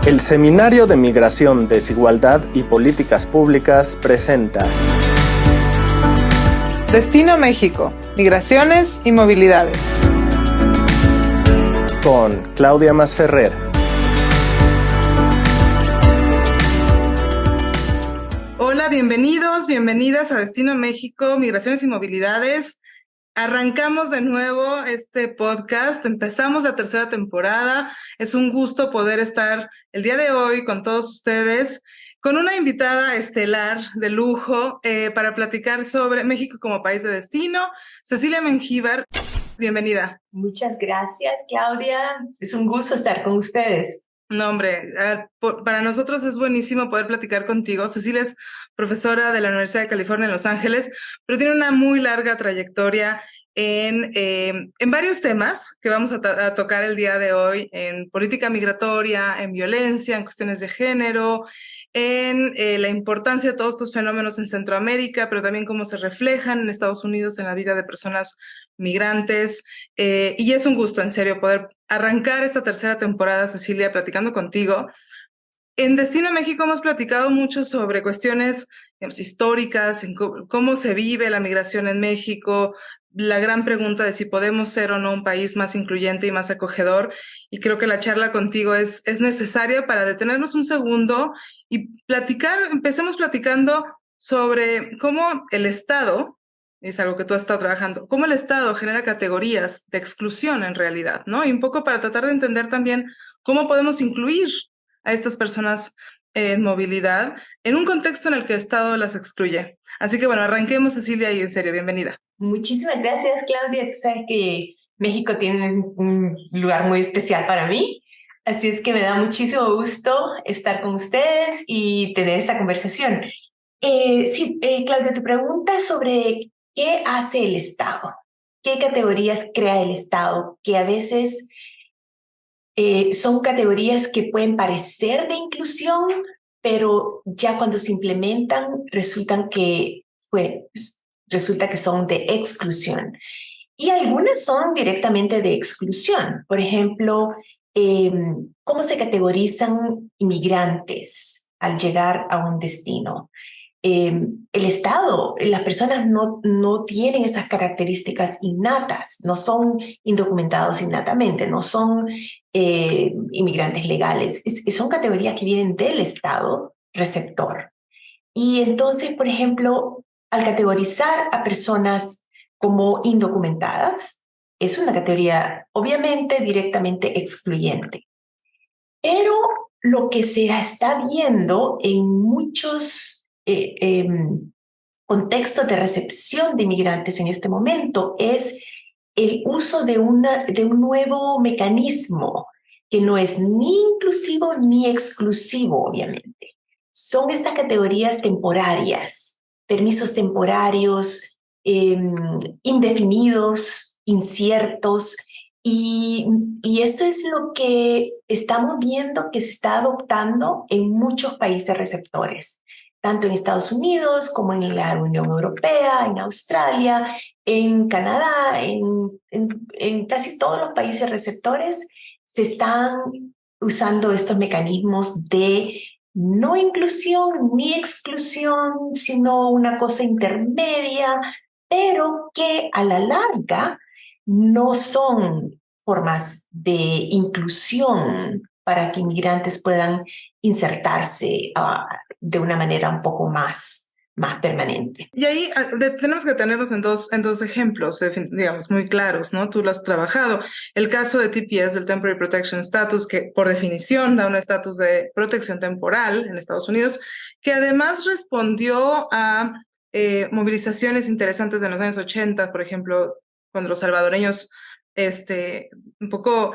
El Seminario de Migración, Desigualdad y Políticas Públicas presenta Destino México, Migraciones y Movilidades. Con Claudia Masferrer. Hola, bienvenidos, bienvenidas a Destino México, Migraciones y Movilidades. Arrancamos de nuevo este podcast, empezamos la tercera temporada. Es un gusto poder estar el día de hoy con todos ustedes, con una invitada estelar de lujo para platicar sobre México como país de destino. Cecilia Mengíbar, bienvenida. Muchas gracias, Claudia. Es un gusto estar con ustedes. No, hombre, para nosotros es buenísimo poder platicar contigo. Cecilia es profesora de la Universidad de California en Los Ángeles, pero tiene una muy larga trayectoria en varios temas que vamos a tocar el día de hoy, en política migratoria, en violencia, en cuestiones de género, en la importancia de todos estos fenómenos en Centroamérica, pero también cómo se reflejan en Estados Unidos en la vida de personas migrantes. Y es un gusto, en serio, poder arrancar esta tercera temporada, Cecilia, platicando contigo. En Destino México hemos platicado mucho sobre cuestiones, digamos, históricas, en cómo se vive la migración en México, la gran pregunta de si podemos ser o no un país más incluyente y más acogedor. Y creo que la charla contigo es necesaria para detenernos un segundo y empecemos platicando sobre cómo el Estado, es algo que tú has estado trabajando, cómo el Estado genera categorías de exclusión en realidad, ¿no? Y un poco para tratar de entender también cómo podemos incluir a estas personas en movilidad en un contexto en el que el Estado las excluye. Así que bueno, arranquemos, Cecilia, y en serio, bienvenida. Muchísimas gracias, Claudia. Tú sabes que México tiene un lugar muy especial para mí, así es que me da muchísimo gusto estar con ustedes y tener esta conversación. Claudia, tu pregunta sobre qué hace el Estado, qué categorías crea el Estado, que a veces son categorías que pueden parecer de inclusión, pero ya cuando se implementan resulta que son de exclusión. Y algunas son directamente de exclusión. Por ejemplo, ¿cómo se categorizan inmigrantes al llegar a un destino? El Estado, las personas no tienen esas características innatas, no son indocumentados innatamente, no son inmigrantes legales, son categorías que vienen del Estado receptor. Y entonces, por ejemplo, al categorizar a personas como indocumentadas, es una categoría obviamente directamente excluyente. Pero lo que se está viendo en muchos contextos de recepción de inmigrantes en este momento es el uso de un nuevo mecanismo que no es ni inclusivo ni exclusivo, obviamente. Son estas categorías temporarias, permisos temporarios, indefinidos, inciertos, y esto es lo que estamos viendo que se está adoptando en muchos países receptores, tanto en Estados Unidos como en la Unión Europea, en Australia, en Canadá, en casi todos los países receptores se están usando estos mecanismos de no inclusión ni exclusión, sino una cosa intermedia, pero que a la larga no son formas de inclusión para que inmigrantes puedan insertarse de una manera un poco más permanente. Y ahí tenemos que detenernos en dos ejemplos, digamos, muy claros, ¿no? Tú lo has trabajado. El caso de TPS, del Temporary Protection Status, que por definición da un estatus de protección temporal en Estados Unidos, que además respondió a movilizaciones interesantes de los años 80, por ejemplo, cuando los salvadoreños un poco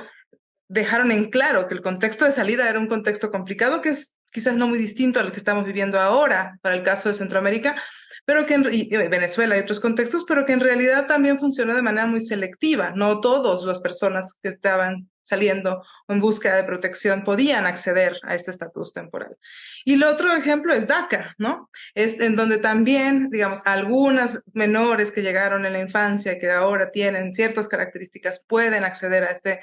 dejaron en claro que el contexto de salida era un contexto complicado, que es quizás no muy distinto al que estamos viviendo ahora para el caso de Centroamérica, pero y Venezuela y otros contextos, pero que en realidad también funcionó de manera muy selectiva. No todas las personas que estaban saliendo o en búsqueda de protección podían acceder a este estatus temporal. Y el otro ejemplo es DACA, ¿no? Es en donde también, digamos, algunas menores que llegaron en la infancia, que ahora tienen ciertas características, pueden acceder a este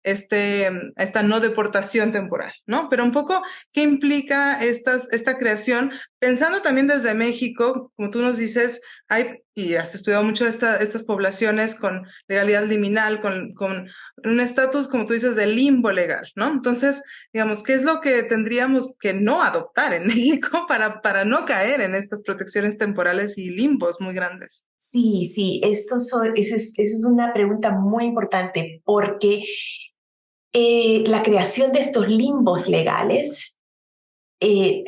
esta no deportación temporal, ¿no? Pero un poco, ¿qué implica esta creación? Pensando también desde México, como tú nos dices, y has estudiado mucho estas poblaciones con legalidad liminal, con un estatus, como tú dices, de limbo legal, ¿no? Entonces, digamos, ¿qué es lo que tendríamos que no adoptar en México para no caer en estas protecciones temporales y limbos muy grandes? Sí, esa es una pregunta muy importante porque la creación de estos limbos legales eh,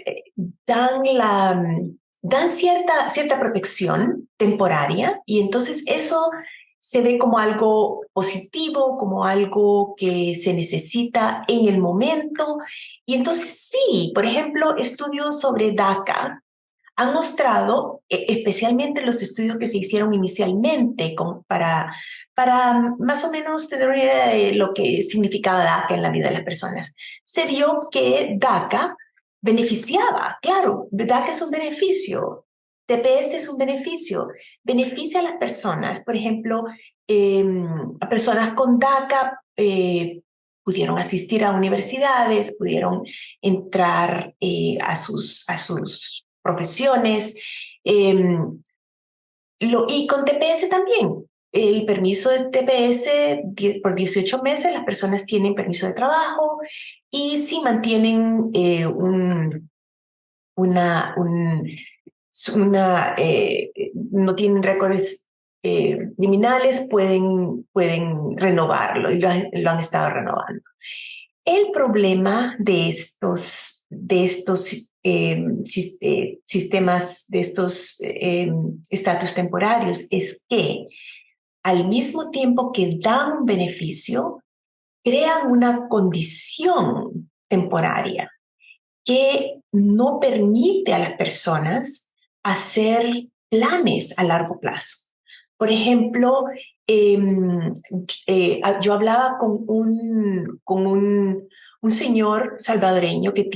dan, dan cierta protección temporaria y entonces eso se ve como algo positivo, como algo que se necesita en el momento. Y entonces sí, por ejemplo, estudios sobre DACA han mostrado, especialmente los estudios que se hicieron inicialmente para más o menos tener una idea de lo que significaba DACA en la vida de las personas, se vio que DACA beneficiaba, claro, DACA es un beneficio, TPS es un beneficio, beneficia a las personas, por ejemplo, a personas con DACA pudieron asistir a universidades, pudieron entrar a sus profesiones, y con TPS también. El permiso de TPS por 18 meses, las personas tienen permiso de trabajo y si mantienen no tienen récords criminales, pueden renovarlo y lo han estado renovando. El problema de estos sistemas, de estos estatus temporarios, es que al mismo tiempo que dan un beneficio, crean una condición temporaria que no permite a las personas hacer planes a largo plazo. Por ejemplo, yo hablaba con un señor salvadoreño que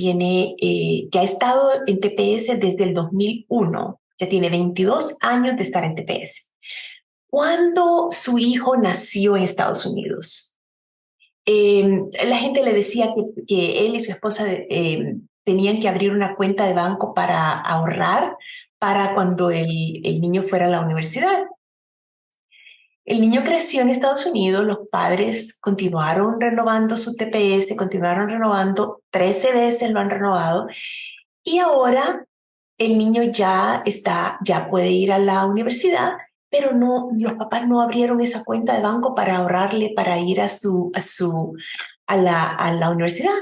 ha estado en TPS desde el 2001, ya tiene 22 años de estar en TPS. Cuando su hijo nació en Estados Unidos, la gente le decía que él y su esposa tenían que abrir una cuenta de banco para ahorrar para cuando el niño fuera a la universidad. El niño creció en Estados Unidos, los padres continuaron renovando su TPS, continuaron renovando, 13 veces lo han renovado, y ahora el niño ya puede ir a la universidad, pero los papás no abrieron esa cuenta de banco para ahorrarle para ir a la universidad.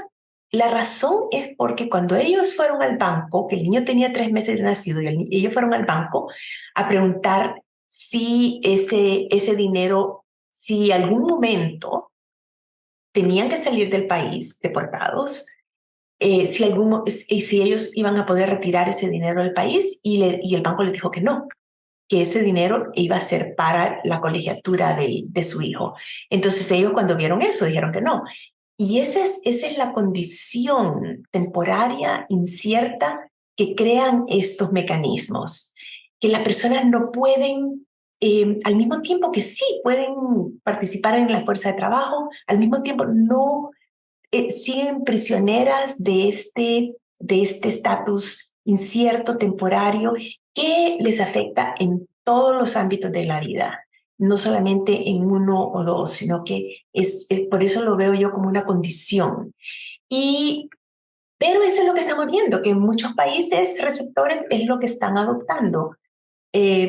La razón es porque cuando ellos fueron al banco, que el niño tenía 3 meses de nacido, y ellos fueron al banco a preguntar si ese dinero, si algún momento tenían que salir del país deportados, si ellos iban a poder retirar ese dinero del país, y el banco les dijo que no, que ese dinero iba a ser para la colegiatura de su hijo. Entonces ellos, cuando vieron eso, dijeron que no. Y esa es la condición temporaria, incierta, que crean estos mecanismos, que las personas no pueden, al mismo tiempo que sí pueden participar en la fuerza de trabajo, al mismo tiempo no siguen prisioneras de este estatus incierto, temporario, que les afecta en todos los ámbitos de la vida, no solamente en uno o dos, sino que por eso lo veo yo como una condición. Pero eso es lo que estamos viendo, que en muchos países receptores es lo que están adoptando,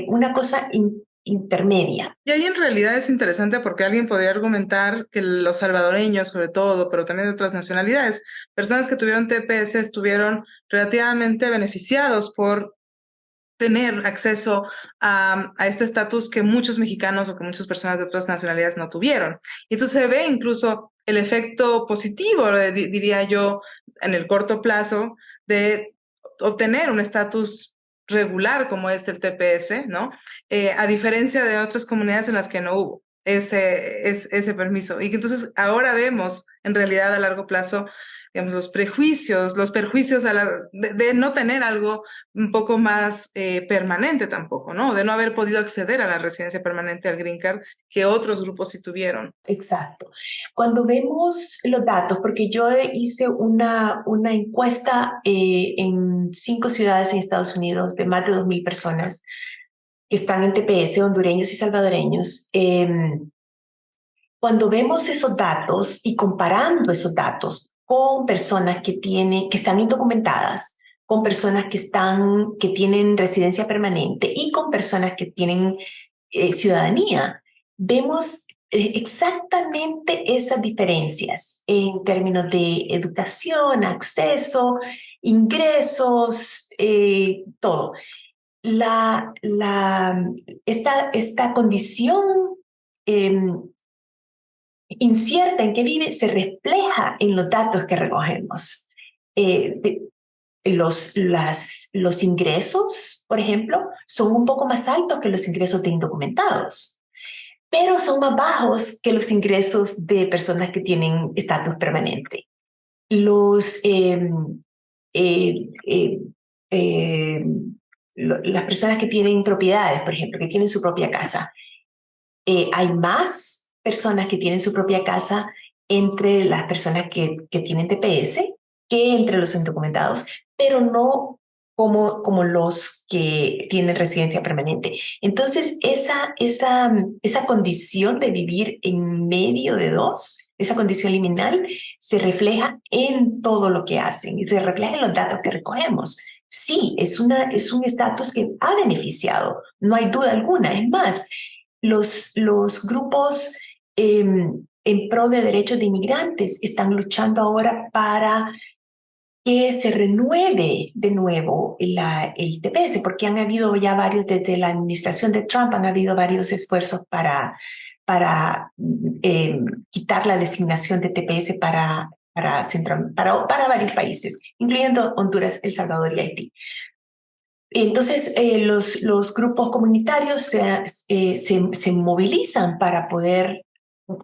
una cosa intermedia. Y ahí en realidad es interesante porque alguien podría argumentar que los salvadoreños, sobre todo, pero también de otras nacionalidades, personas que tuvieron TPS estuvieron relativamente beneficiados por tener acceso a este estatus que muchos mexicanos o que muchas personas de otras nacionalidades no tuvieron. Y entonces se ve incluso el efecto positivo, diría yo, en el corto plazo, de obtener un estatus regular como el TPS, ¿no? A diferencia de otras comunidades en las que no hubo. ese permiso. Y que entonces ahora vemos en realidad a largo plazo, digamos, los perjuicios de no tener algo un poco más permanente tampoco, ¿no? De no haber podido acceder a la residencia permanente, al Green Card, que otros grupos sí tuvieron. Exacto. Cuando vemos los datos, porque yo hice una encuesta en 5 ciudades en Estados Unidos de más de 2,000 personas que están en TPS, hondureños y salvadoreños. Cuando vemos esos datos y comparando esos datos con personas que están indocumentadas, con personas que tienen residencia permanente y con personas que tienen ciudadanía, vemos exactamente esas diferencias en términos de educación, acceso, ingresos, todo. Esta condición incierta en que vive se refleja en los datos que recogemos. Los ingresos, por ejemplo, son un poco más altos que los ingresos de indocumentados, pero son más bajos que los ingresos de personas que tienen estatus permanente. Las personas que tienen propiedades, por ejemplo, que tienen su propia casa, hay más personas que tienen su propia casa entre las personas que tienen TPS que entre los indocumentados, pero no como los que tienen residencia permanente. Entonces, esa condición de vivir en medio de dos, esa condición liminal, se refleja en todo lo que hacen y se refleja en los datos que recogemos. Sí, es un estatus que ha beneficiado, no hay duda alguna. Es más, los grupos en pro de derechos de inmigrantes están luchando ahora para que se renueve de nuevo el TPS, porque han habido ya desde la administración de Trump, han habido varios esfuerzos para quitar la designación de TPS para varios países, incluyendo Honduras, El Salvador y Haití. Entonces, los grupos comunitarios se movilizan para poder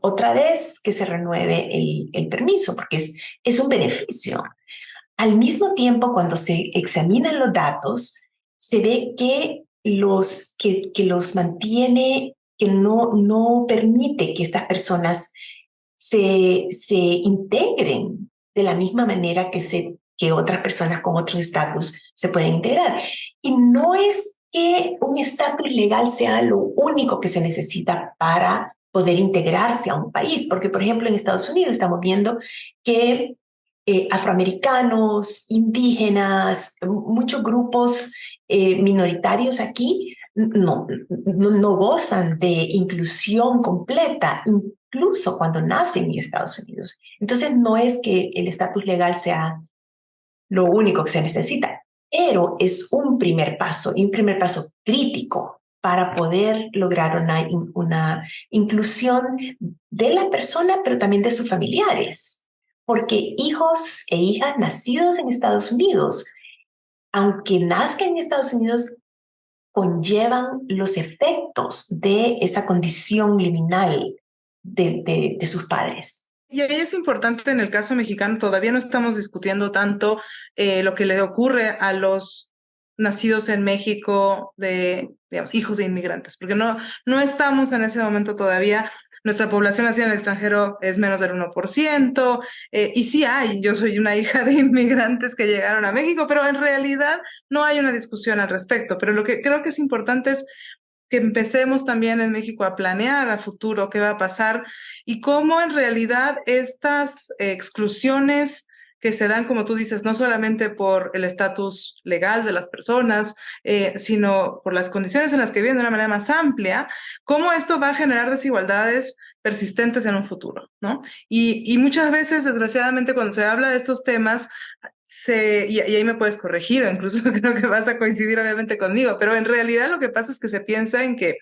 otra vez que se renueve el permiso, porque es un beneficio. Al mismo tiempo, cuando se examinan los datos, se ve que los mantiene, que no permite que estas personas se integren de la misma manera que otras personas con otros estatus se pueden integrar. Y no es que un estatus legal sea lo único que se necesita para poder integrarse a un país, porque por ejemplo en Estados Unidos estamos viendo que afroamericanos, indígenas, muchos grupos minoritarios aquí no gozan de inclusión completa, incluso cuando nacen en Estados Unidos. Entonces no es que el estatus legal sea lo único que se necesita, pero es un primer paso, y un primer paso crítico para poder lograr una inclusión de la persona, pero también de sus familiares. Porque hijos e hijas nacidos en Estados Unidos, aunque nazcan en Estados Unidos, conllevan los efectos de esa condición liminal de sus padres. Y ahí es importante, en el caso mexicano, todavía no estamos discutiendo tanto lo que le ocurre a los nacidos en México de, digamos, hijos de inmigrantes, porque no estamos en ese momento todavía. Nuestra población nacida en el extranjero es menos del 1%, y sí yo soy una hija de inmigrantes que llegaron a México, pero en realidad no hay una discusión al respecto. Pero lo que creo que es importante es que empecemos también en México a planear a futuro qué va a pasar y cómo en realidad estas exclusiones que se dan, como tú dices, no solamente por el estatus legal de las personas, sino por las condiciones en las que viven de una manera más amplia, cómo esto va a generar desigualdades persistentes en un futuro, ¿no? Y muchas veces, desgraciadamente, cuando se habla de estos temas, y ahí me puedes corregir, o incluso creo que vas a coincidir obviamente conmigo, pero en realidad lo que pasa es que se piensa en que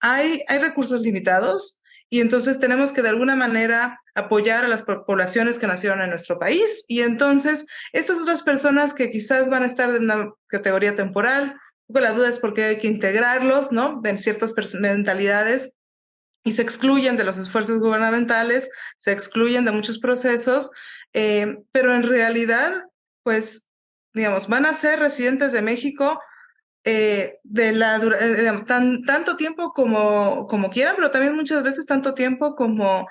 hay recursos limitados y entonces tenemos que de alguna manera apoyar a las poblaciones que nacieron en nuestro país y entonces estas otras personas que quizás van a estar en una categoría temporal, un poco la duda es por qué hay que integrarlos, ¿no? En ciertas mentalidades. y se excluyen de los esfuerzos gubernamentales, se excluyen de muchos procesos, pero en realidad, pues, digamos, van a ser residentes de México digamos, tanto tiempo como quieran, pero también muchas veces tanto tiempo como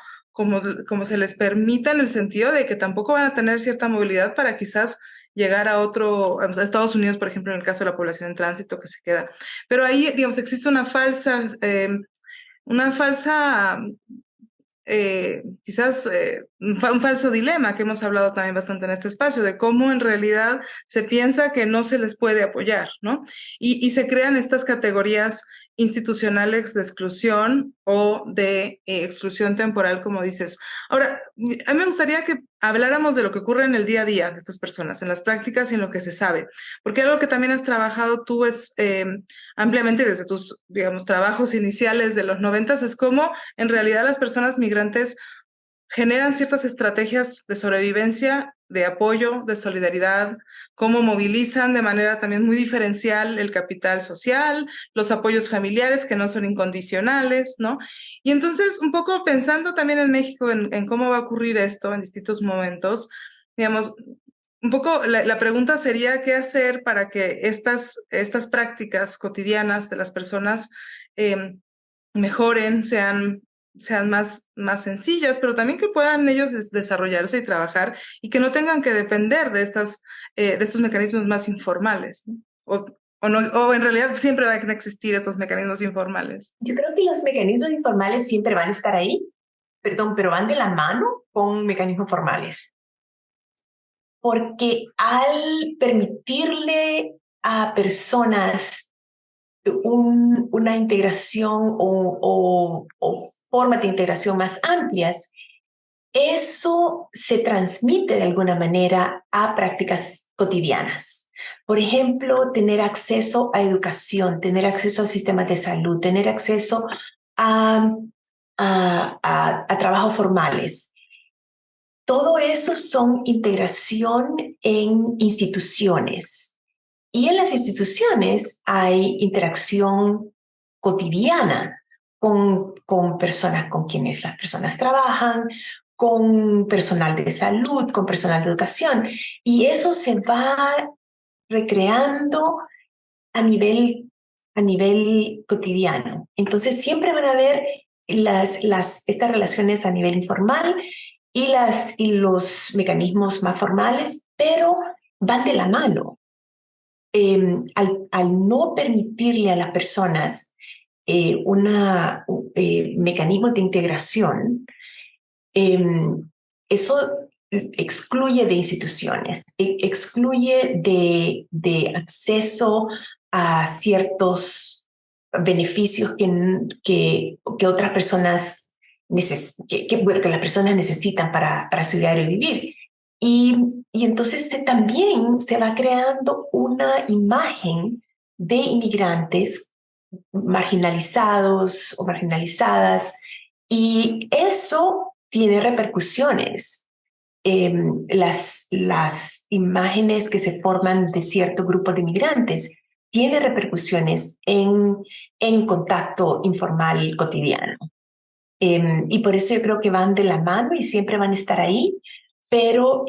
se les permita, en el sentido de que tampoco van a tener cierta movilidad para quizás llegar a a Estados Unidos, por ejemplo, en el caso de la población en tránsito que se queda. Pero ahí, digamos, existe una falsa quizás un falso dilema que hemos hablado también bastante en este espacio, de cómo en realidad se piensa que no se les puede apoyar, ¿no? Y se crean estas categorías institucionales de exclusión o de exclusión temporal, como dices. Ahora, a mí me gustaría que habláramos de lo que ocurre en el día a día de estas personas, en las prácticas y en lo que se sabe, porque algo que también has trabajado tú es ampliamente desde tus, digamos, trabajos iniciales de los 90s, es cómo en realidad las personas migrantes generan ciertas estrategias de sobrevivencia, de apoyo, de solidaridad, cómo movilizan de manera también muy diferencial el capital social, los apoyos familiares que no son incondicionales, ¿no? Y entonces, un poco pensando también en México, en cómo va a ocurrir esto en distintos momentos, digamos, un poco la pregunta sería qué hacer para que estas prácticas cotidianas de las personas mejoren, sean más sencillas, pero también que puedan ellos desarrollarse y trabajar y que no tengan que depender de estos mecanismos más informales, ¿no? O en realidad siempre van a existir estos mecanismos informales. Yo creo que los mecanismos informales siempre van a estar ahí, perdón, pero van de la mano con mecanismos formales. Porque al permitirle a personas una integración o formas de integración más amplias, eso se transmite de alguna manera a prácticas cotidianas. Por ejemplo, tener acceso a educación, tener acceso a sistemas de salud, tener acceso a trabajos formales. Todo eso son integración en instituciones. Y en las instituciones hay interacción cotidiana con personas con quienes las personas trabajan, con personal de salud, con personal de educación. Y eso se va recreando a nivel cotidiano. Entonces siempre van a haber estas relaciones a nivel informal y los mecanismos más formales, pero van de la mano. Al no permitirle a las personas mecanismos de integración, eso excluye de instituciones, excluye de acceso a ciertos beneficios que otras personas que las personas necesitan para su diario vivir. Y entonces también se va creando una imagen de inmigrantes marginalizados o marginalizadas, y eso tiene repercusiones. Las imágenes que se forman de cierto grupo de inmigrantes tienen repercusiones en contacto informal cotidiano. Y por eso yo creo que van de la mano y siempre van a estar ahí, pero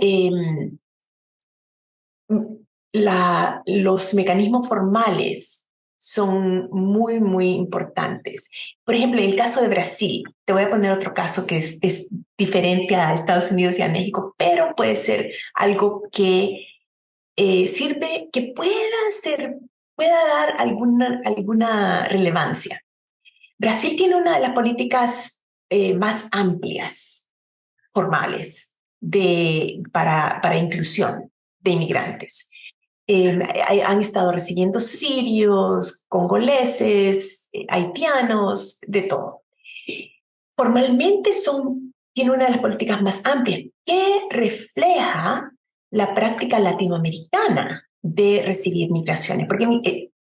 los mecanismos formales son muy, muy importantes. Por ejemplo, en el caso de Brasil, te voy a poner otro caso que es diferente a Estados Unidos y a México, pero puede ser algo que sirve, que pueda dar alguna relevancia. Brasil tiene una de las políticas más amplias, formales, para inclusión de inmigrantes. Han estado recibiendo sirios, congoleses, haitianos, de todo. Formalmente tiene una de las políticas más amplias que refleja la práctica latinoamericana de recibir migraciones, porque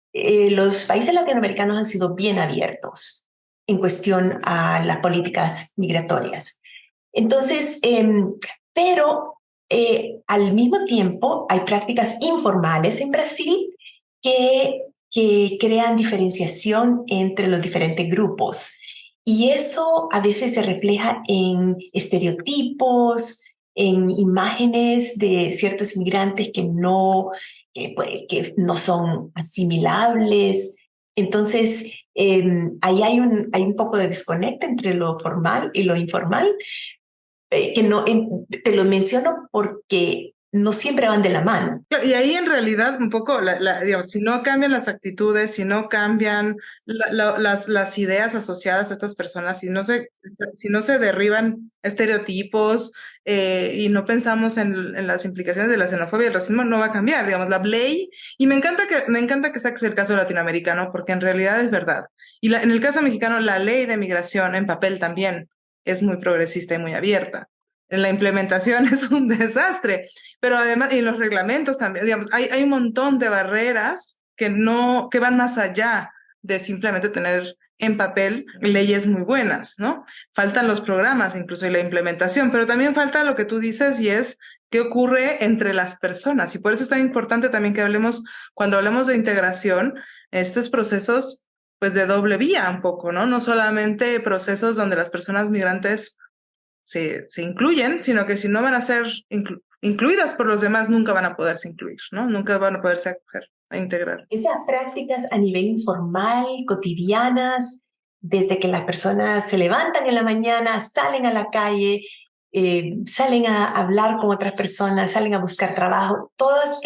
los países latinoamericanos han sido bien abiertos en cuestión a las políticas migratorias. Entonces, pero al mismo tiempo hay prácticas informales en Brasil que crean diferenciación entre los diferentes grupos. Y eso a veces se refleja en estereotipos, en imágenes de ciertos inmigrantes que no son asimilables. Entonces, ahí hay un poco de desconecto entre lo formal y lo informal, que no, te lo menciono porque no siempre van de la mano. Claro, y ahí en realidad un poco, digamos, si no cambian las actitudes, si no cambian las ideas asociadas a estas personas, si no se derriban estereotipos y no pensamos en las implicaciones de la xenofobia y el racismo, no va a cambiar, digamos, la ley, y me encanta que saques el caso latinoamericano, porque en realidad es verdad. Y en el caso mexicano, la ley de migración en papel también es muy progresista y muy abierta. En la implementación es un desastre. Pero además, y los reglamentos también, digamos, hay un montón de barreras que van más allá de simplemente tener en papel leyes muy buenas, ¿no? Faltan los programas, incluso, y la implementación, pero también falta lo que tú dices y es qué ocurre entre las personas. Y por eso es tan importante también que cuando hablemos de integración, estos procesos, pues de doble vía un poco, ¿no? No solamente procesos donde las personas migrantes se incluyen, sino que si no van a ser incluidas por los demás, nunca van a poderse incluir, ¿no? Nunca van a poderse acoger, a integrar. Esas prácticas a nivel informal, cotidianas, desde que las personas se levantan en la mañana, salen a la calle, salen a hablar con otras personas, salen a buscar trabajo, todas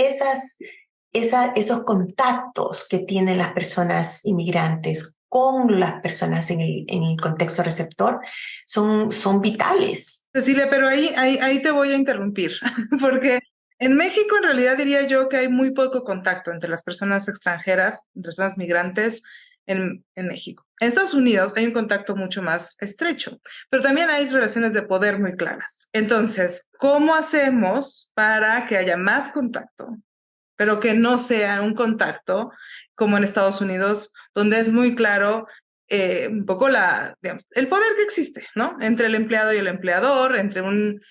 esos contactos que tienen las personas inmigrantes con las personas en el contexto receptor son vitales. Cecilia, pero ahí te voy a interrumpir, porque en México en realidad diría yo que hay muy poco contacto entre las personas extranjeras, entre las personas migrantes en México. En Estados Unidos hay un contacto mucho más estrecho, pero también hay relaciones de poder muy claras. Entonces, ¿cómo hacemos para que haya más contacto, pero que no sea un contacto como en Estados Unidos, donde es muy claro un poco digamos, el poder que existe, ¿no? Entre el empleado y el empleador, entre un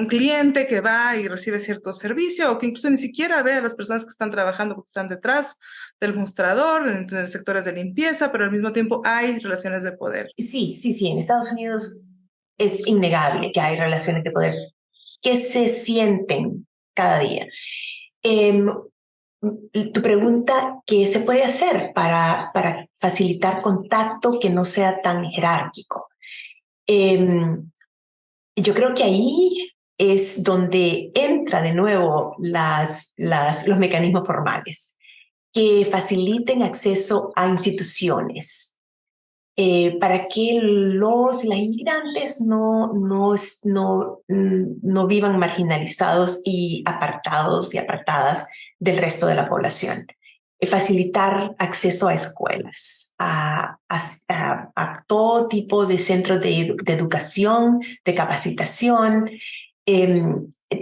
cliente que va y recibe cierto servicio o que incluso ni siquiera ve a las personas que están trabajando porque están detrás del mostrador, en el sectores de limpieza, pero al mismo tiempo hay relaciones de poder. Sí, sí, sí, en Estados Unidos es innegable que hay relaciones de poder que se sienten cada día. Tu pregunta, ¿qué se puede hacer para facilitar contacto que no sea tan jerárquico? Yo creo que ahí es donde entra de nuevo los mecanismos formales que faciliten acceso a instituciones para que las inmigrantes no vivan marginalizados y apartados y apartadas del resto de la población. Facilitar acceso a escuelas, a todo tipo de centros de educación.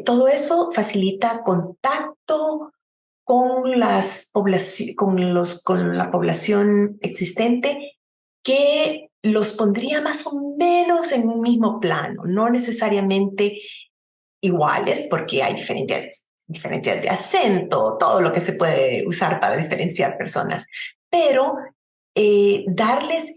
Todo eso facilita contacto con la población existente, que los pondría más o menos en un mismo plano, no necesariamente iguales, porque hay diferencias de acento, todo lo que se puede usar para diferenciar personas, pero darles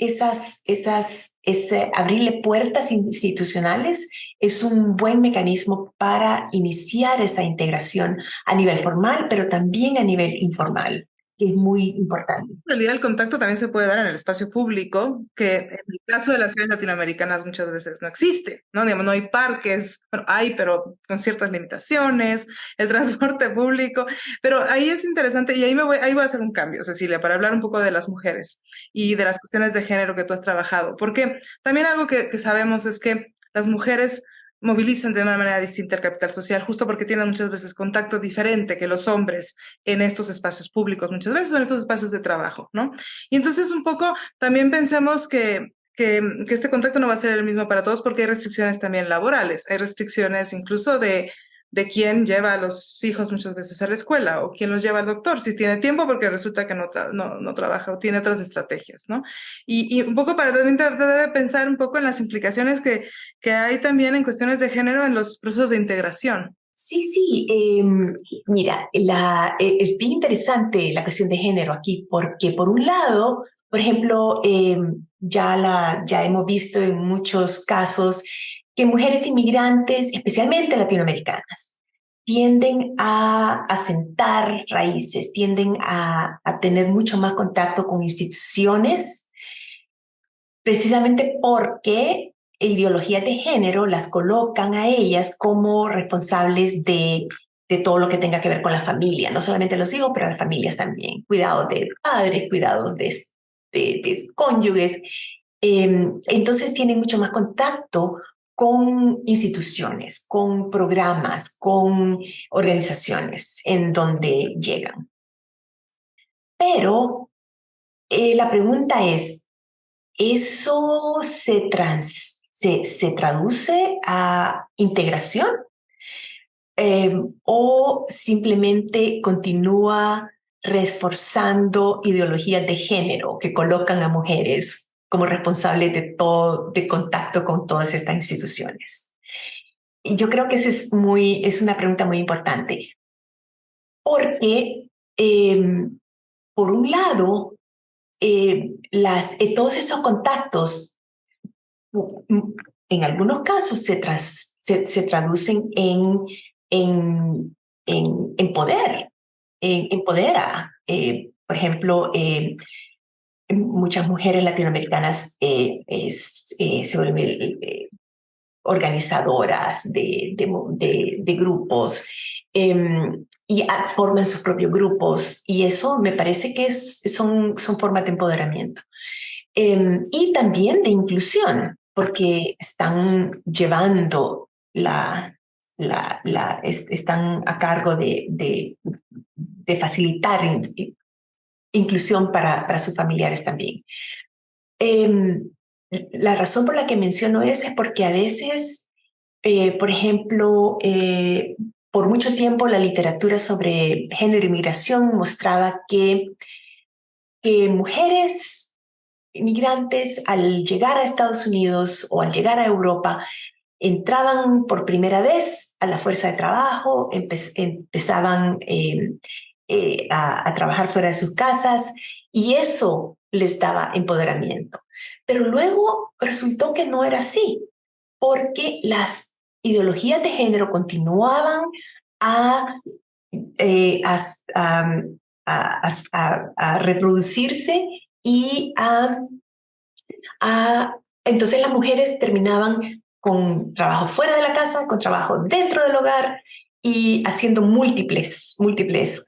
abrirle puertas institucionales es un buen mecanismo para iniciar esa integración a nivel formal, pero también a nivel informal, que es muy importante. En realidad el contacto también se puede dar en el espacio público, que en el caso de las ciudades latinoamericanas muchas veces no existe, ¿no? Digamos, no hay parques, bueno, hay, pero con ciertas limitaciones, el transporte público, pero ahí es interesante y ahí voy a hacer un cambio, Cecilia, para hablar un poco de las mujeres y de las cuestiones de género que tú has trabajado, porque también algo que sabemos es que las mujeres movilizan de una manera distinta el capital social, justo porque tienen muchas veces contacto diferente que los hombres en estos espacios públicos, muchas veces en estos espacios de trabajo, ¿no? Y entonces un poco también pensemos que este contacto no va a ser el mismo para todos porque hay restricciones también laborales, hay restricciones incluso de quién lleva a los hijos muchas veces a la escuela o quién los lleva al doctor, si tiene tiempo porque resulta que no trabaja o tiene otras estrategias, ¿no? Y un poco para también tratar de pensar un poco en las implicaciones que hay también en cuestiones de género en los procesos de integración. Sí, sí, mira, es bien interesante la cuestión de género aquí, porque por un lado, por ejemplo, ya hemos visto en muchos casos que mujeres inmigrantes, especialmente latinoamericanas, tienden a asentar raíces, tienden a tener mucho más contacto con instituciones, precisamente porque ideologías de género las colocan a ellas como responsables de todo lo que tenga que ver con la familia, no solamente los hijos, pero las familias también, cuidados de padres, cuidados de cónyuges. Entonces tienen mucho más contacto con instituciones, con programas, con organizaciones en donde llegan. Pero la pregunta es, ¿eso se traduce a integración? ¿O simplemente continúa reforzando ideologías de género que colocan a mujeres como responsables de contacto con todas estas instituciones? Y yo creo que esa es una pregunta muy importante, porque por un lado, todos esos contactos en algunos casos se traducen en poder, empodera. Por ejemplo, muchas mujeres latinoamericanas se vuelven organizadoras de grupos y forman sus propios grupos, y eso me parece que son formas de empoderamiento. Y también de inclusión, porque están llevando están a cargo de facilitar inclusión para sus familiares también. La razón por la que menciono eso es porque a veces, por ejemplo, por mucho tiempo la literatura sobre género y migración mostraba que mujeres inmigrantes al llegar a Estados Unidos o al llegar a Europa entraban por primera vez a la fuerza de trabajo, empezaban a trabajar fuera de sus casas, y eso les daba empoderamiento. Pero luego resultó que no era así, porque las ideologías de género continuaban a reproducirse y entonces las mujeres terminaban con trabajo fuera de la casa, con trabajo dentro del hogar y haciendo múltiples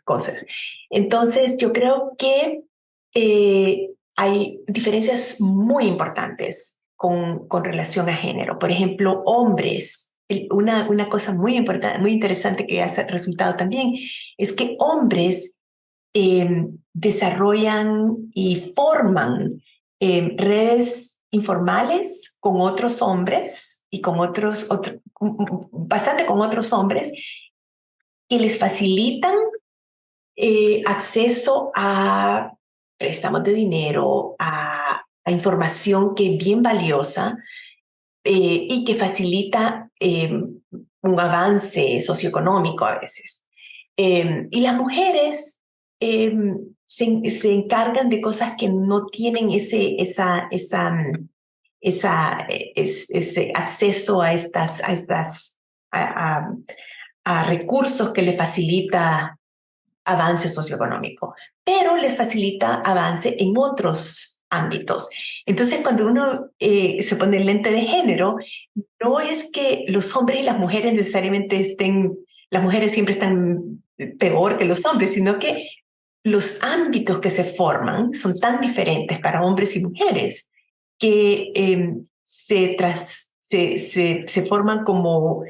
cosas. Entonces yo creo que hay diferencias muy importantes con relación a género. Por ejemplo, hombres. Una cosa muy importante, muy interesante que ha resultado también es que hombres desarrollan y forman redes informales con otros hombres y bastante con otros hombres, que les facilitan acceso a préstamos de dinero, a información que es bien valiosa y que facilita un avance socioeconómico a veces. Y las mujeres se encargan de cosas que no tienen ese acceso a recursos que le facilita avance socioeconómico, pero les facilita avance en otros ámbitos. Entonces, cuando uno se pone el lente de género, no es que los hombres y las mujeres necesariamente las mujeres siempre están peor que los hombres, sino que los ámbitos que se forman son tan diferentes para hombres y mujeres que se forman como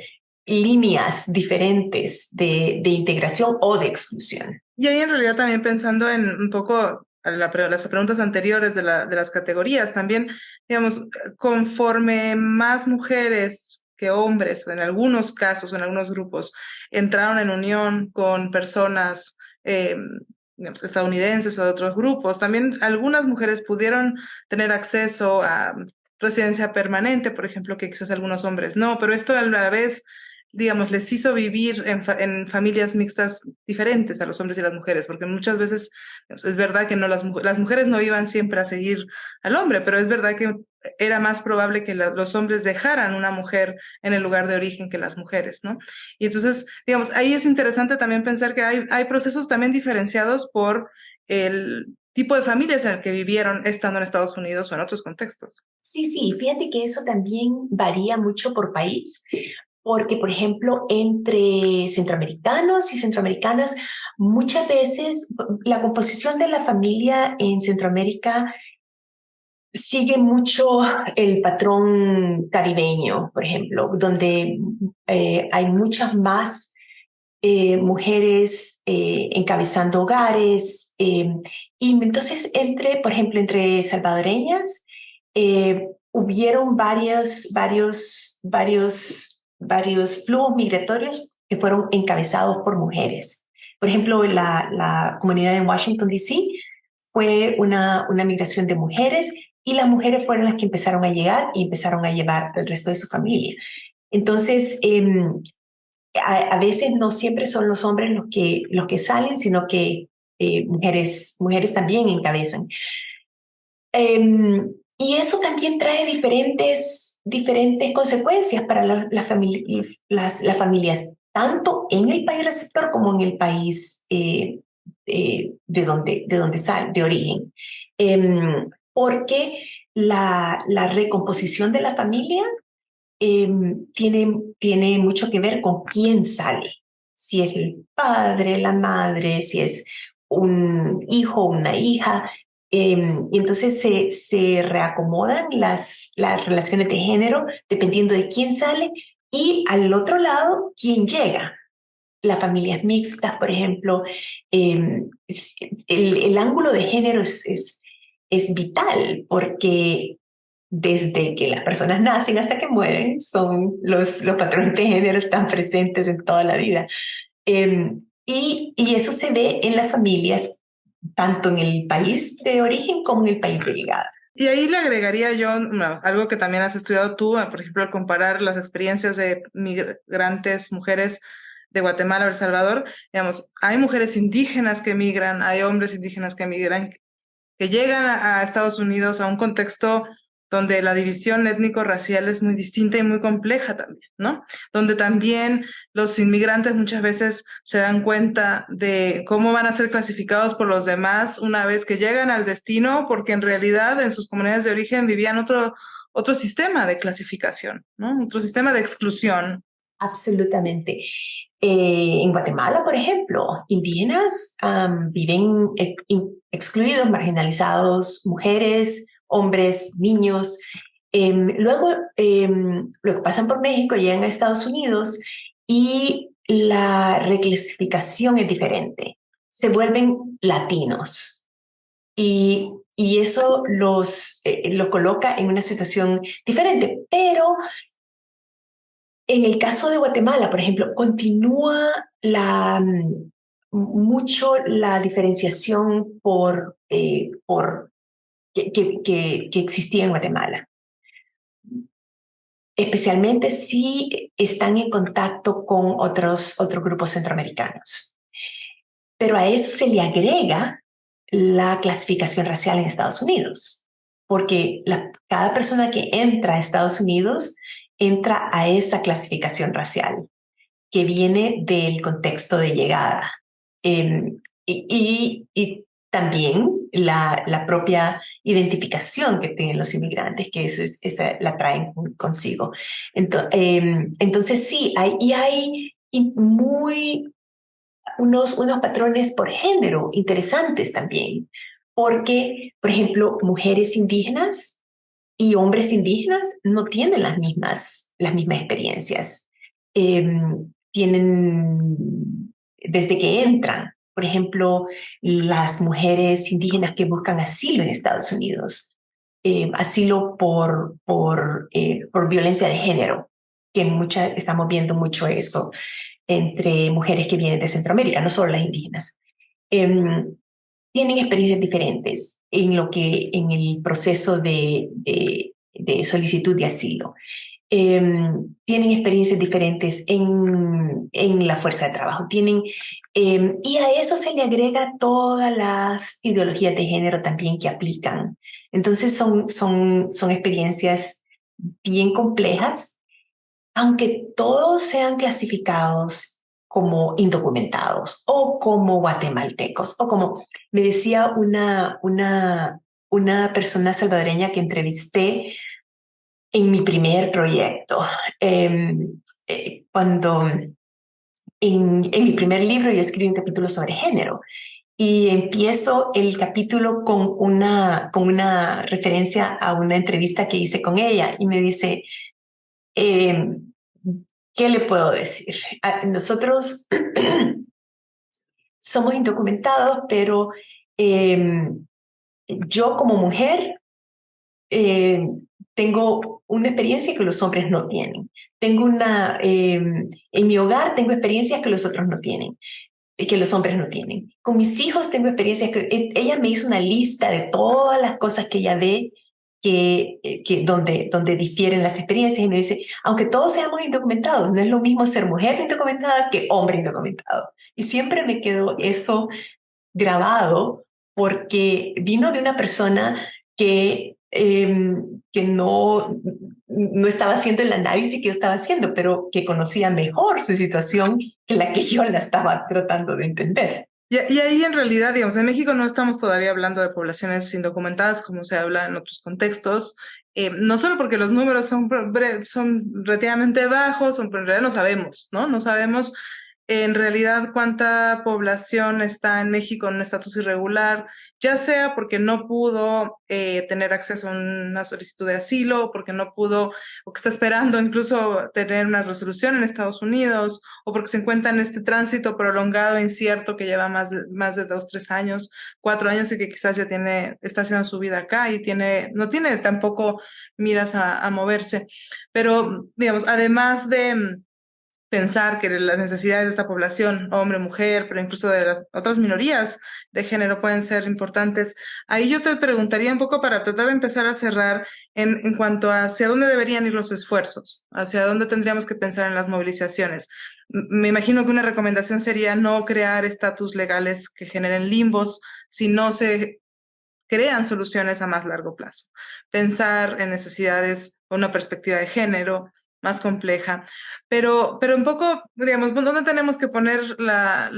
líneas diferentes de integración o de exclusión. Y ahí en realidad también pensando en un poco las preguntas anteriores de las categorías, también, digamos, conforme más mujeres que hombres, en algunos casos, en algunos grupos, entraron en unión con personas digamos, estadounidenses o de otros grupos, también algunas mujeres pudieron tener acceso a residencia permanente, por ejemplo, que quizás algunos hombres no, pero esto a la vez digamos, les hizo vivir en familias mixtas diferentes a los hombres y las mujeres, porque muchas veces es verdad que no las mujeres no iban siempre a seguir al hombre, pero es verdad que era más probable que los hombres dejaran una mujer en el lugar de origen que las mujeres, ¿no? Y entonces, digamos, ahí es interesante también pensar que hay procesos también diferenciados por el tipo de familias en el que vivieron estando en Estados Unidos o en otros contextos. Sí, sí, fíjate que eso también varía mucho por país, porque, por ejemplo, entre centroamericanos y centroamericanas, muchas veces la composición de la familia en Centroamérica sigue mucho el patrón caribeño, por ejemplo, donde hay muchas más mujeres encabezando hogares. Y entonces, por ejemplo, entre salvadoreñas, hubieron varios flujos migratorios que fueron encabezados por mujeres. Por ejemplo, la comunidad en Washington, D.C. fue una migración de mujeres y las mujeres fueron las que empezaron a llegar y empezaron a llevar al resto de su familia. Entonces, a veces no siempre son los hombres los que salen, sino que mujeres también encabezan. Y eso también trae diferentes consecuencias para las familias, tanto en el país receptor como en el país de donde sale, de origen. Porque la recomposición de la familia tiene mucho que ver con quién sale. Si es el padre, la madre, si es un hijo, una hija. Y entonces se reacomodan las relaciones de género dependiendo de quién sale y al otro lado, quién llega. Las familias mixtas, por ejemplo, el ángulo de género es vital porque desde que las personas nacen hasta que mueren, los patrones de género están presentes en toda la vida. Y eso se ve en las familias, tanto en el país de origen como en el país de llegada. Y ahí le agregaría yo algo que también has estudiado tú, por ejemplo, al comparar las experiencias de migrantes, mujeres de Guatemala o El Salvador, digamos, hay mujeres indígenas que migran, hay hombres indígenas que migran, que llegan a Estados Unidos a un contexto donde la división étnico-racial es muy distinta y muy compleja también, ¿no? Donde también los inmigrantes muchas veces se dan cuenta de cómo van a ser clasificados por los demás una vez que llegan al destino, porque en realidad en sus comunidades de origen vivían otro sistema de clasificación, ¿no? Otro sistema de exclusión. Absolutamente. En Guatemala, por ejemplo, indígenas viven excluidos, marginalizados, mujeres, hombres, niños. Luego pasan por México, llegan a Estados Unidos y la reclasificación es diferente. Se vuelven latinos y eso los coloca en una situación diferente, pero en el caso de Guatemala, por ejemplo, continúa mucho la diferenciación que existía en Guatemala. Especialmente si están en contacto con otros grupos centroamericanos. Pero a eso se le agrega la clasificación racial en Estados Unidos, porque cada persona que entra a Estados Unidos entra a esa clasificación racial que viene del contexto de llegada. Y también la propia identificación que tienen los inmigrantes, que esa la traen consigo. Entonces sí, hay unos patrones por género interesantes también, porque, por ejemplo, mujeres indígenas y hombres indígenas no tienen las mismas experiencias. Tienen, desde que entran, por ejemplo, las mujeres indígenas que buscan asilo en Estados Unidos, asilo por violencia de género, que estamos viendo mucho eso entre mujeres que vienen de Centroamérica, no solo las indígenas. Tienen experiencias diferentes en el proceso de solicitud de asilo. tienen experiencias diferentes en la fuerza de trabajo, y a eso se le agrega todas las ideologías de género también que aplican. Entonces son experiencias bien complejas, aunque todos sean clasificados como indocumentados o como guatemaltecos, o como me decía una persona salvadoreña que entrevisté en mi primer proyecto, cuando en mi primer libro yo escribí un capítulo sobre género y empiezo el capítulo con una referencia a una entrevista que hice con ella y me dice, ¿qué le puedo decir? Nosotros somos indocumentados, pero yo como mujer tengo una experiencia que los hombres no tienen. En mi hogar tengo experiencias que los otros no tienen, que los hombres no tienen. Con mis hijos tengo experiencias que ella me hizo una lista de todas las cosas que ella ve donde difieren las experiencias y me dice, aunque todos seamos indocumentados, no es lo mismo ser mujer indocumentada que hombre indocumentado. Y siempre me quedó eso grabado porque vino de una persona que no estaba haciendo el análisis que yo estaba haciendo, pero que conocía mejor su situación que la que yo la estaba tratando de entender. Y ahí en realidad, digamos, en México no estamos todavía hablando de poblaciones indocumentadas como se habla en otros contextos, no solo porque los números son relativamente bajos, pero en realidad no sabemos, ¿no? No sabemos en realidad cuánta población está en México en un estatus irregular, ya sea porque no pudo tener acceso a una solicitud de asilo, o porque no pudo, o que está esperando incluso tener una resolución en Estados Unidos, o porque se encuentra en este tránsito prolongado e incierto que lleva más de 2, 3 años, 4 años y que quizás ya está haciendo su vida acá y no tiene tampoco miras a moverse. Pero, digamos, además de pensar que las necesidades de esta población, hombre, mujer, pero incluso de las otras minorías de género pueden ser importantes. Ahí yo te preguntaría un poco para tratar de empezar a cerrar en cuanto a hacia dónde deberían ir los esfuerzos, hacia dónde tendríamos que pensar en las movilizaciones. Me imagino que una recomendación sería no crear estatus legales que generen limbos, si no se crean soluciones a más largo plazo. Pensar en necesidades con una perspectiva de género más compleja, pero un poco, digamos, ¿dónde tenemos que poner no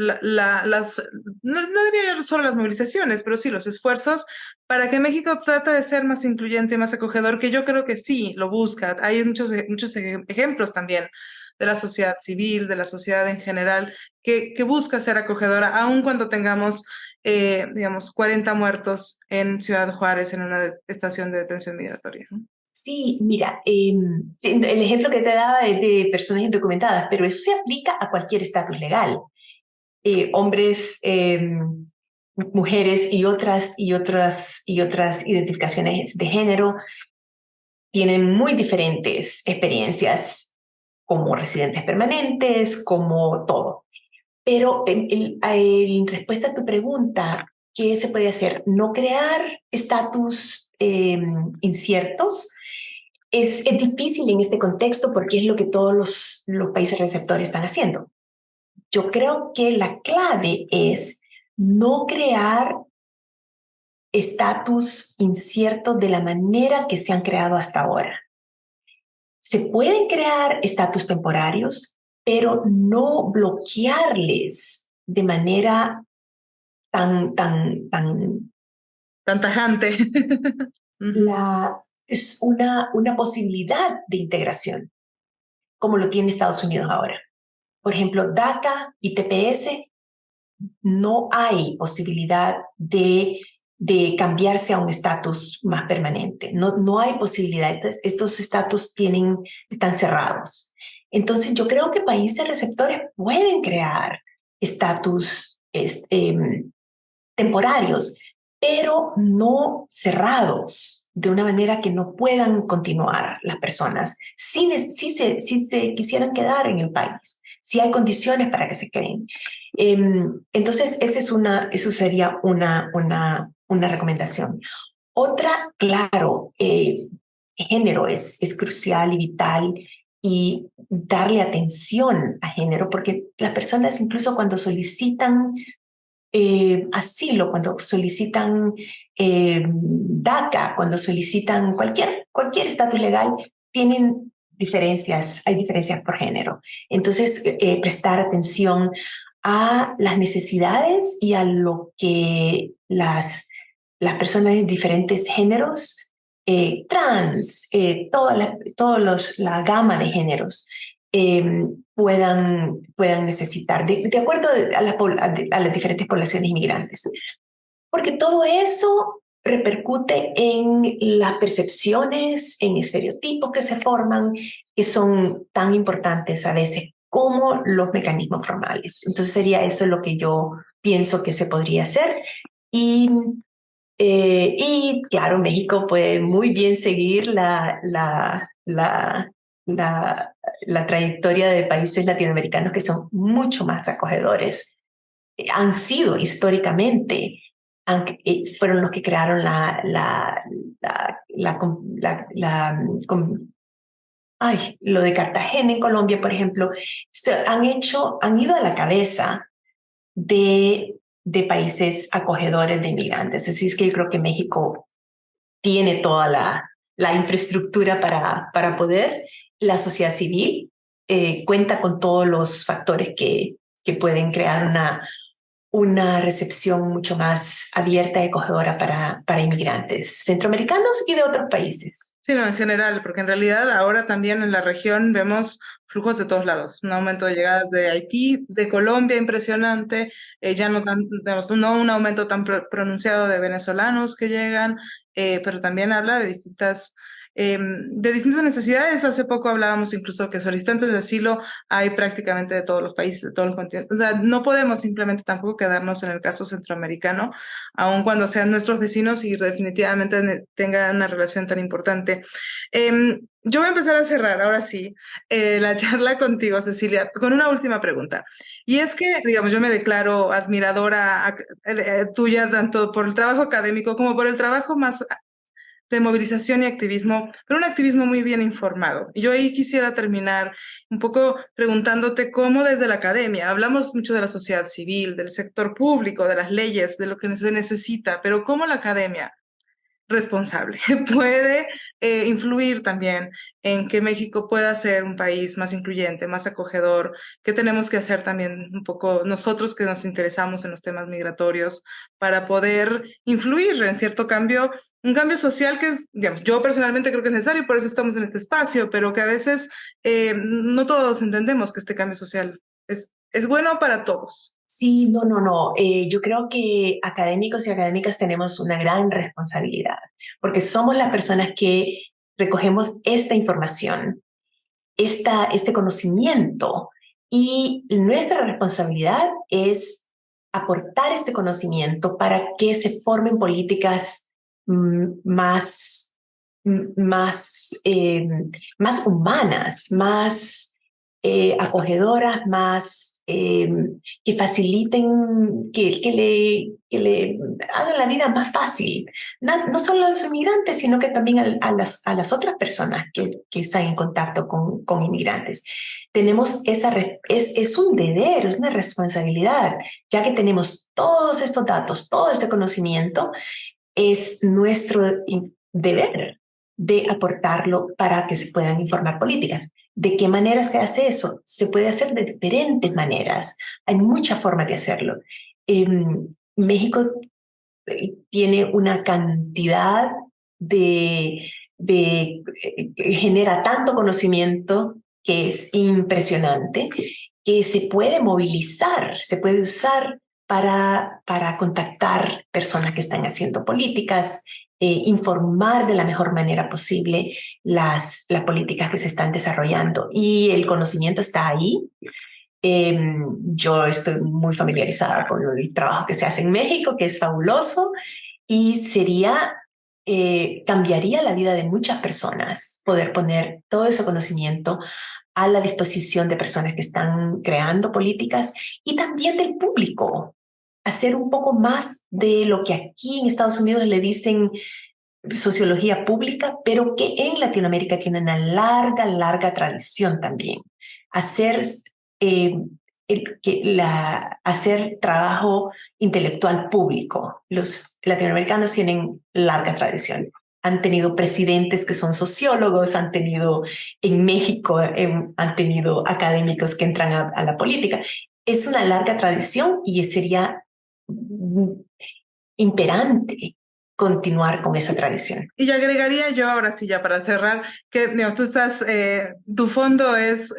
diría solo las movilizaciones, pero sí los esfuerzos para que México trate de ser más incluyente y más acogedor, que yo creo que sí lo busca? Hay muchos ejemplos también de la sociedad civil, de la sociedad en general, que busca ser acogedora, aun cuando tengamos digamos, 40 muertos en Ciudad Juárez en una estación de detención migratoria, ¿no? Sí, mira, sí, el ejemplo que te daba es de personas indocumentadas, pero eso se aplica a cualquier estatus legal. Hombres, mujeres y otras identificaciones de género tienen muy diferentes experiencias como residentes permanentes, como todo. Pero en respuesta a tu pregunta, ¿qué se puede hacer? No crear estatus inciertos. Es difícil en este contexto porque es lo que todos los países receptores están haciendo. Yo creo que la clave es no crear estatus inciertos de la manera que se han creado hasta ahora. Se pueden crear estatus temporarios, pero no bloquearles de manera tan tajante. Es una posibilidad de integración, como lo tiene Estados Unidos ahora. Por ejemplo, DACA y TPS, no hay posibilidad de cambiarse a un estatus más permanente. No hay posibilidad. Estos estatus están cerrados. Entonces, yo creo que países receptores pueden crear estatus temporarios, pero no cerrados, de una manera que no puedan continuar las personas si se quisieran quedar en el país, si hay condiciones para que se queden. Entonces, eso sería una recomendación. Otra, claro, género es crucial y vital, y darle atención a género, porque las personas incluso cuando solicitan asilo, cuando solicitan DACA, cuando solicitan cualquier estatus legal, tienen hay diferencias por género. Entonces, prestar atención a las necesidades y a lo que las personas de diferentes géneros, trans, la gama de géneros, puedan necesitar, de acuerdo a las diferentes poblaciones inmigrantes. Porque todo eso repercute en las percepciones, en estereotipos que se forman, que son tan importantes a veces como los mecanismos formales. Entonces sería eso lo que yo pienso que se podría hacer. Y claro, México puede muy bien seguir la trayectoria de países latinoamericanos que son mucho más acogedores. Han sido históricamente, fueron los que crearon lo de Cartagena en Colombia, por ejemplo. Han ido a la cabeza de países acogedores de inmigrantes. Así es que yo creo que México tiene toda la infraestructura para poder. La sociedad civil cuenta con todos los factores que pueden crear una recepción mucho más abierta y acogedora para inmigrantes centroamericanos y de otros países. Sí, no, en general, porque en realidad ahora también en la región vemos flujos de todos lados, un aumento de llegadas de Haití, de Colombia impresionante, ya no no un aumento tan pronunciado de venezolanos que llegan, pero también habla de distintas necesidades. Hace poco hablábamos incluso que solicitantes de asilo hay prácticamente de todos los países, de todos los continentes. O sea, no podemos simplemente tampoco quedarnos en el caso centroamericano, aun cuando sean nuestros vecinos y definitivamente tengan una relación tan importante. Yo voy a empezar a cerrar, ahora sí, la charla contigo, Cecilia, con una última pregunta. Y es que, digamos, yo me declaro admiradora tuya tanto por el trabajo académico como por el trabajo más de movilización y activismo, pero un activismo muy bien informado. Y yo ahí quisiera terminar un poco preguntándote cómo desde la academia, hablamos mucho de la sociedad civil, del sector público, de las leyes, de lo que se necesita, pero cómo la academia responsable puede influir también en que México pueda ser un país más incluyente, más acogedor, que tenemos que hacer también un poco nosotros que nos interesamos en los temas migratorios para poder influir en cierto cambio, un cambio social que es, digamos, yo personalmente creo que es necesario y por eso estamos en este espacio, pero que a veces no todos entendemos que este cambio social es bueno para todos. Sí, no. Yo creo que académicos y académicas tenemos una gran responsabilidad, porque somos las personas que recogemos esta información, este conocimiento, y nuestra responsabilidad es aportar este conocimiento para que se formen políticas más humanas, más acogedoras, más que faciliten, que le hagan la vida más fácil, no solo a los inmigrantes, sino que también a las otras personas que están en contacto con inmigrantes. Tenemos es un deber, es una responsabilidad, ya que tenemos todos estos datos, todo este conocimiento, es nuestro deber de aportarlo para que se puedan informar políticas. ¿De qué manera se hace eso? Se puede hacer de diferentes maneras. Hay muchas formas de hacerlo. México tiene una cantidad genera tanto conocimiento que es impresionante, que se puede movilizar, se puede usar para contactar personas que están haciendo políticas, informar de la mejor manera posible las políticas que se están desarrollando. Y el conocimiento está ahí. Yo estoy muy familiarizada con el trabajo que se hace en México, que es fabuloso, y cambiaría la vida de muchas personas poder poner todo ese conocimiento a la disposición de personas que están creando políticas y también del público. Hacer un poco más de lo que aquí en Estados Unidos le dicen sociología pública, pero que en Latinoamérica tiene una larga tradición también. Hacer, hacer trabajo intelectual público. Los latinoamericanos tienen larga tradición. Han tenido presidentes que son sociólogos, han tenido en México, han tenido académicos que entran a la política. Es una larga tradición y sería imperante continuar con esa tradición. Y agregaría yo, ahora sí, ya para cerrar, que digamos, tú estás, tu fondo es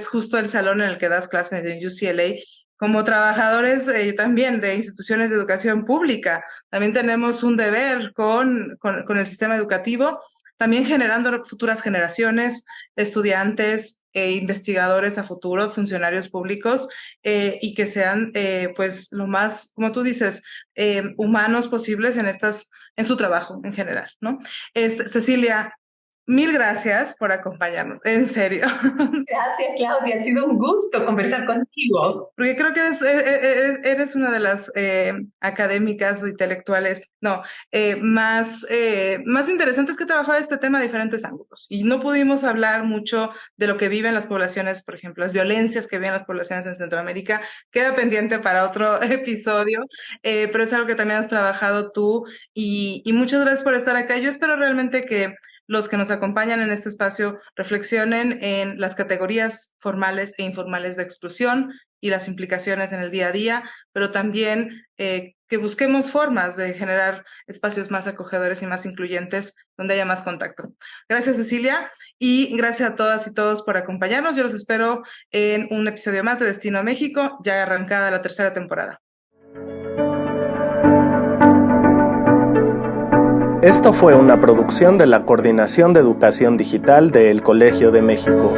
justo el salón en el que das clases en UCLA. Como trabajadores también de instituciones de educación pública, también tenemos un deber con el sistema educativo, también generando futuras generaciones, estudiantes, investigadores a futuro, funcionarios públicos, y que sean pues lo más, como tú dices, humanos posibles en su trabajo en general, ¿no? Cecilia, mil gracias por acompañarnos, en serio. Gracias, Claudia. Ha sido un gusto conversar contigo. Porque creo que eres una de las académicas o intelectuales más interesantes que ha trabajado este tema de diferentes ángulos. Y no pudimos hablar mucho de lo que viven las poblaciones, por ejemplo, las violencias que viven las poblaciones en Centroamérica. Queda pendiente para otro episodio, pero es algo que también has trabajado tú. Y muchas gracias por estar acá. Yo espero realmente que los que nos acompañan en este espacio reflexionen en las categorías formales e informales de exclusión y las implicaciones en el día a día, pero también que busquemos formas de generar espacios más acogedores y más incluyentes donde haya más contacto. Gracias, Cecilia, y gracias a todas y todos por acompañarnos. Yo los espero en un episodio más de Destino a México, ya arrancada la 3ª temporada. Esto fue una producción de la Coordinación de Educación Digital del Colegio de México.